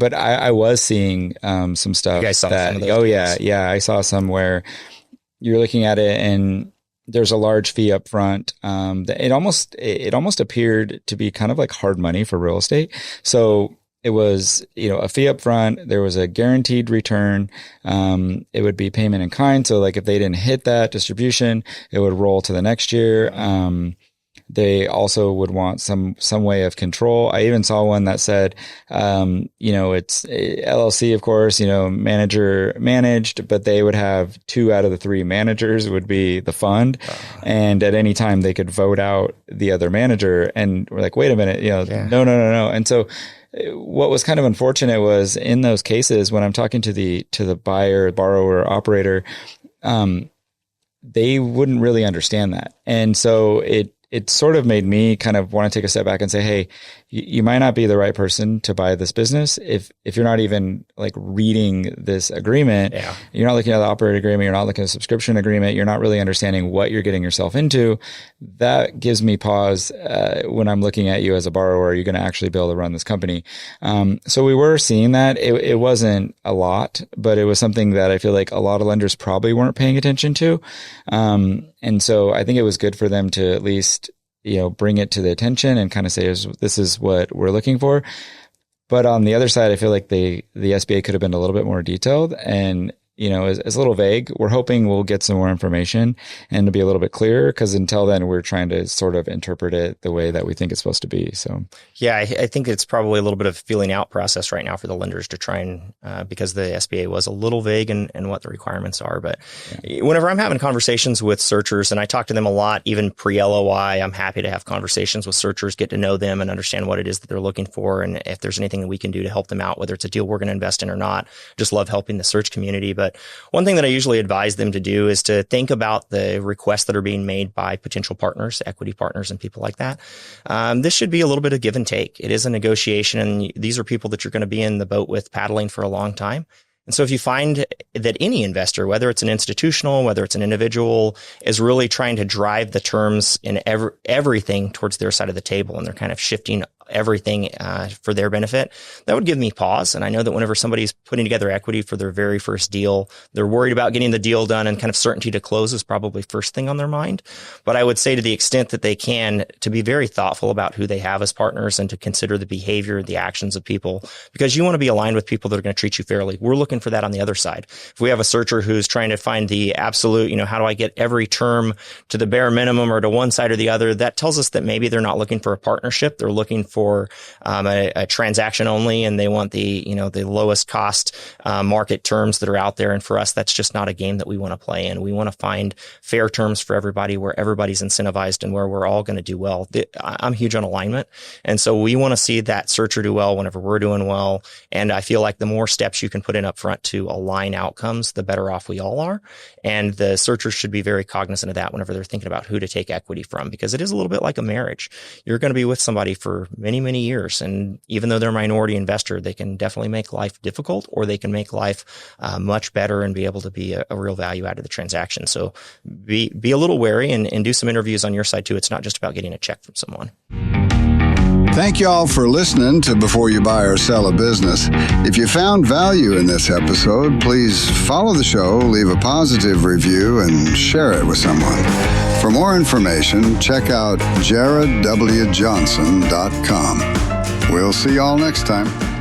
but I was seeing some stuff You guys saw that, some of those oh deals. yeah, I saw some where you're looking at it and there's a large fee up front. It almost appeared to be kind of like hard money for real estate. So it was, a fee up front. There was a guaranteed return. It would be payment in kind. So like if they didn't hit that distribution, it would roll to the next year. They also would want some way of control. I even saw one that said, it's LLC, of course, manager managed, but they would have 2 out of the 3 managers would be the fund. And at any time they could vote out the other manager. And we're like, wait a minute, no. And so what was kind of unfortunate was in those cases, when I'm talking to the buyer, borrower, operator, they wouldn't really understand that. And so it sort of made me kind of want to take a step back and say, hey, you might not be the right person to buy this business if you're not even like reading this agreement. Yeah. You're not looking at the operator agreement. You're not looking at the subscription agreement. You're not really understanding what you're getting yourself into. That gives me pause when I'm looking at you as a borrower. Are you going to actually be able to run this company? So we were seeing that. It wasn't a lot, but it was something that I feel like a lot of lenders probably weren't paying attention to. And so I think it was good for them to at least bring it to the attention and kind of say, this is what we're looking for. But on the other side, I feel like the SBA could have been a little bit more detailed and, is a little vague. We're hoping we'll get some more information and to be a little bit clearer, because until then we're trying to sort of interpret it the way that we think it's supposed to be. So yeah, I think it's probably a little bit of feeling out process right now for the lenders to try and, because the SBA was a little vague in what the requirements are. But whenever I'm having conversations with searchers, and I talk to them a lot, even pre-LOI, I'm happy to have conversations with searchers, get to know them and understand what it is that they're looking for. And if there's anything that we can do to help them out, whether it's a deal we're going to invest in or not, just love helping the search community. But one thing that I usually advise them to do is to think about the requests that are being made by potential partners, equity partners, and people like that. This should be a little bit of give and take. It is a negotiation, and these are people that you're going to be in the boat with paddling for a long time. And so if you find that any investor, whether it's an institutional, whether it's an individual, is really trying to drive the terms in everything towards their side of the table, and they're kind of shifting everything for their benefit, that would give me pause. And I know that whenever somebody's putting together equity for their very first deal, they're worried about getting the deal done, and kind of certainty to close is probably first thing on their mind. But I would say, to the extent that they can, to be very thoughtful about who they have as partners and to consider the behavior, the actions of people, because you want to be aligned with people that are going to treat you fairly. We're looking for that on the other side. If we have a searcher who's trying to find the absolute, how do I get every term to the bare minimum or to one side or the other, that tells us that maybe they're not looking for a partnership. They're looking for a transaction only, and they want the lowest cost market terms that are out there. And for us, that's just not a game that we want to play in. We want to find fair terms for everybody, where everybody's incentivized and where we're all going to do well. I'm huge on alignment, and so we want to see that searcher do well whenever we're doing well. And I feel like the more steps you can put in up front to align outcomes, the better off we all are. And the searchers should be very cognizant of that whenever they're thinking about who to take equity from, because it is a little bit like a marriage. You're going to be with somebody for many, many years. And even though they're a minority investor, they can definitely make life difficult, or they can make life much better and be able to be a real value out of the transaction. So be a little wary and do some interviews on your side too. It's not just about getting a check from someone. Thank you all for listening to Before You Buy or Sell a Business. If you found value in this episode, please follow the show, leave a positive review, and share it with someone. For more information, check out jaredwjohnson.com. We'll see you all next time.